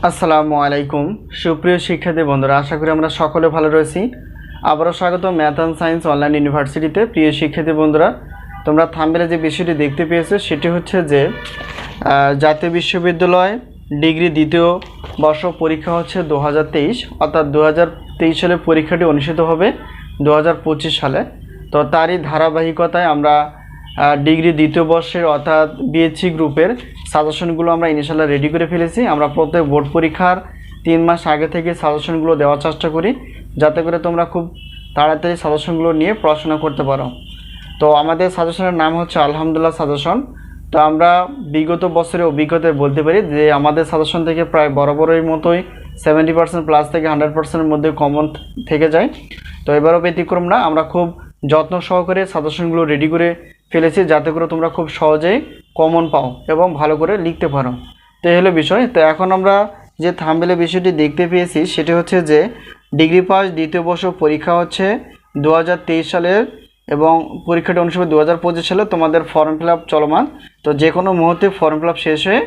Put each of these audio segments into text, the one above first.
আসসালামু আলাইকুম সুপ্রিয় শিক্ষার্থী বন্ধুরা, আশা করি আমরা সকলে ভালো রয়েছি। আবারও স্বাগত ম্যাথ অ্যান্ড সায়েন্স অনলাইন ইউনিভার্সিটিতে। প্রিয় শিক্ষার্থী বন্ধুরা, তোমরা থাম্বনেলে যে বিষয়টি দেখতে পেয়েছো সেটি হচ্ছে যে জাতীয় বিশ্ববিদ্যালয় ডিগ্রি দ্বিতীয় বর্ষ পরীক্ষা হচ্ছে 2023, অর্থাৎ 2023 সালে পরীক্ষাটি অনুষ্ঠিত হবে 2025 সালে। তো তারই ধারাবাহিকতায় আমরা ডিগ্রি দ্বিতীয় বর্ষের অর্থাৎ বিএসসি গ্রুপের সাজেশনগুলো আমরা ইনশাআল্লাহ রেডি করে ফেলেছি। আমরা প্রত্যেক বোর্ড পরীক্ষার 3 মাস আগে থেকে সাজেশনগুলো দেওয়ার চেষ্টা করি, যাতে করে তোমরা খুব তাড়াতাড়ি সাজেশনগুলো নিয়ে পড়াশোনা করতে পারো। তো আমাদের সাজেশনের নাম হচ্ছে আলহামদুলিল্লাহ সাজেশন। তো আমরা বিগত বছরের অভিজ্ঞতায় বলতে পারি যে আমাদের সাজেশন থেকে প্রায় বরাবরের মতোই 70% প্লাস থেকে 100%-এর মধ্যে কমন থেকে যায়। তো এবারও ব্যতিক্রম না, আমরা খুব যত্ন সহকারে সাজেশনগুলো রেডি করে ফেলেছি, যাতে করে তোমরা খুব সহজেই কমন পাও এবং ভালো করে লিখতে পারো। তো এই হলো বিষয়। তো এখন আমরা যে থাম্বনেলে বিষয়টি দেখতে পেয়েছি সেটি হচ্ছে যে ডিগ্রি পাস দ্বিতীয় বর্ষ পরীক্ষা হচ্ছে 2023 সালের এবং পরীক্ষাটি অনুষ্ঠিত হবে 2025 সালে। তোমাদের ফর্ম ফিল আপ চলমান। তো যে কোনো মুহূর্তে ফর্ম ফিল আপ শেষ হয়ে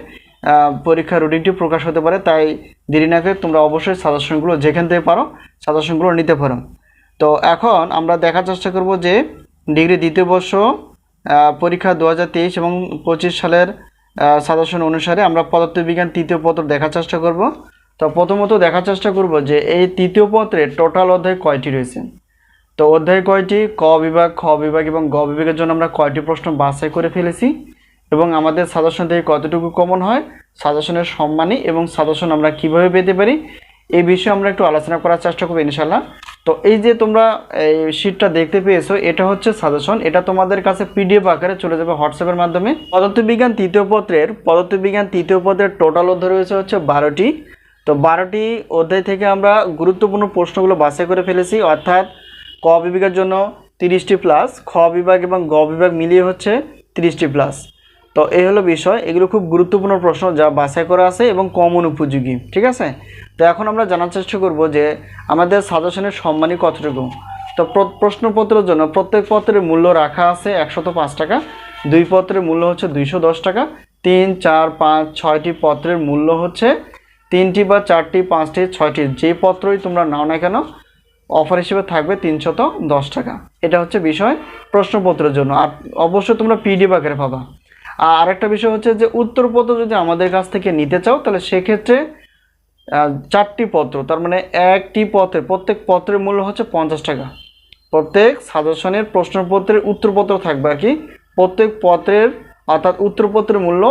পরীক্ষার রুটিনটি প্রকাশ হতে পারে, তাই দেরি না করে তোমরা অবশ্যই সাজেশনগুলো যেখান থেকে পারো সাজেশনগুলো নিতে পারো। তো এখন আমরা দেখার চেষ্টা করব যে ডিগ্রি দ্বিতীয় বর্ষ পরীক্ষা 2023 এবং 25 সালের সাজেশন অনুসারে আমরা পদার্থবিজ্ঞান তৃতীয় পত্র দেখার চেষ্টা করব। তো প্রথমত দেখার চেষ্টা করব যে এই তৃতীয় পত্রে টোটাল অধ্যায় কয়টি রয়েছে। তো অধ্যায় কয়টি, ক বিভাগ, খ বিভাগ এবং গ বিভাগের জন্য আমরা কয়টি প্রশ্ন বাছাই করে ফেলেছি এবং আমাদের সাজেশন থেকে কতটুকু কমন হয়, সাজেশনের সম্মানী এবং সাজেশন আমরা কিভাবে পেতে পারি, এই বিষয়ে আমরা একটু আলোচনা করার চেষ্টা করব ইনশাআল্লাহ। তো এই যে তোমরা এই শিটটা দেখতে পেয়েছো, এটা হচ্ছে সাজেশন। এটা তোমাদের কাছে পিডিএফ আকারে চলে যাবে হোয়াটসঅ্যাপের মাধ্যমে। পদার্থবিজ্ঞান তৃতীয় পত্রের টোটাল অধ্যায় রয়েছে হচ্ছে 12টি। তো 12টি অধ্যায় থেকে আমরা গুরুত্বপূর্ণ প্রশ্নগুলো বাছাই করে ফেলেছি, অর্থাৎ ক বিভাগের জন্য 30টি প্লাস, খ বিভাগ এবং গ বিভাগ মিলিয়ে হচ্ছে 30টি প্লাস। তো এই হলো বিষয়। এগুলো খুব গুরুত্বপূর্ণ প্রশ্ন যা বাছাই করা আছে এবং কমন উপযোগী, ঠিক আছে। তো এখন আমরা জানার চেষ্টা করব যে আমাদের সাজেশনের সম্মানী কতটুকু। তো প্রশ্নপত্রের জন্য প্রত্যেক পত্রের মূল্য রাখা আছে 105 টাকা, 2 পত্রের মূল্য হচ্ছে 210 টাকা, 3, 4, 5, 6টি পত্রের মূল্য হচ্ছে 3টি বা 4টি, 5টি, 6টি যে পত্রই তোমরা নাও না কেন অফার হিসেবে থাকবে 310 টাকা। এটা হচ্ছে বিষয় প্রশ্নপত্রের জন্য। আর অবশ্যই তোমরা পিডিএফ আকারে পাবা। আর আরেকটা বিষয় হচ্ছে যে উত্তরপত্র যদি আমাদের কাছ থেকে নিতে চাও তাহলে সেক্ষেত্রে 4টি পত্র, তার মানে একটি পত্রের প্রত্যেক পত্রের মূল্য হচ্ছে 50 টাকা। প্রত্যেক সাজেশনের প্রশ্নপত্রের উত্তরপত্র থাকবে আর কি, প্রত্যেক পত্রের অর্থাৎ উত্তরপত্রের মূল্য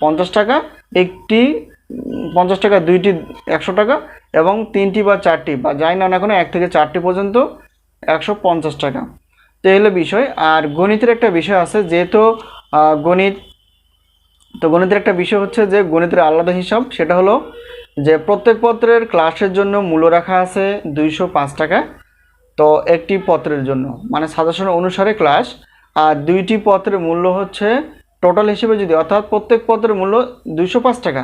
50 টাকা, একটি 50 টাকা, 2টি 100 টাকা এবং 3টি বা 4টি বা যাই না কোনো 1 থেকে 4টি পর্যন্ত 150 টাকা। তো এই হলো বিষয়। আর গণিতের একটা বিষয় আছে, যেহেতু গণিতের একটা বিষয় হচ্ছে যে গণিতের আলাদা হিসাব, সেটা হলো যে প্রত্যেক পত্রের ক্লাসের জন্য মূল্য রাখা আছে 205 টাকা। তো একটি পত্রের জন্য মানে সাজেশন অনুসারে ক্লাস, আর 2টি পত্রের মূল্য হচ্ছে টোটাল হিসেবে যদি, অর্থাৎ প্রত্যেক পত্রের মূল্য 205 টাকা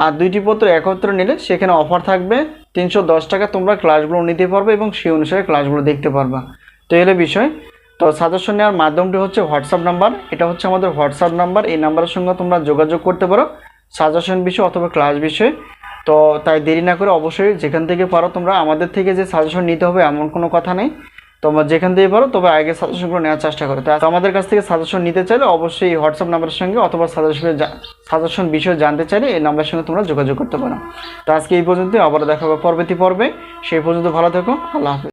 আর 2টি পত্র একত্রে নিলে সেখানে অফার থাকবে 310 টাকা। তোমরা ক্লাসগুলো নিতে পারবে এবং সেই অনুসারে ক্লাসগুলো দেখতে পারবা। তো এই হলো বিষয়। তো সাজেশন নেওয়ার মাধ্যমটি হচ্ছে হোয়াটসঅ্যাপ নাম্বার, এটা হচ্ছে আমাদের হোয়াটসঅ্যাপ নাম্বার। এই নাম্বারের সঙ্গে তোমরা যোগাযোগ করতে পারো সাজেশন বিষয় অথবা ক্লাস বিষয়। তো তাই দেরি না করে অবশ্যই যেখান থেকে পারো, তোমরা আমাদের থেকে যে সাজেশন নিতে হবে এমন কোনো কথা নেই, তোমরা যেখান থেকে পারো তবে আগে সাজেশনগুলো নেওয়ার চেষ্টা করো। তো আমাদের কাছ থেকে সাজেশন নিতে চাইলে অবশ্যই এই হোয়াটসঅ্যাপ নাম্বারের সঙ্গে অথবা সাজেশন বিষয়ে জানতে চাইলে এই নাম্বারের সঙ্গে তোমরা যোগাযোগ করতে পারো। তো আজকে এই পর্যন্ত, আবার দেখা হবে পরবর্তী পর্বে। সেই পর্যন্ত ভালো থেকো, আল্লাহ হাফেজ।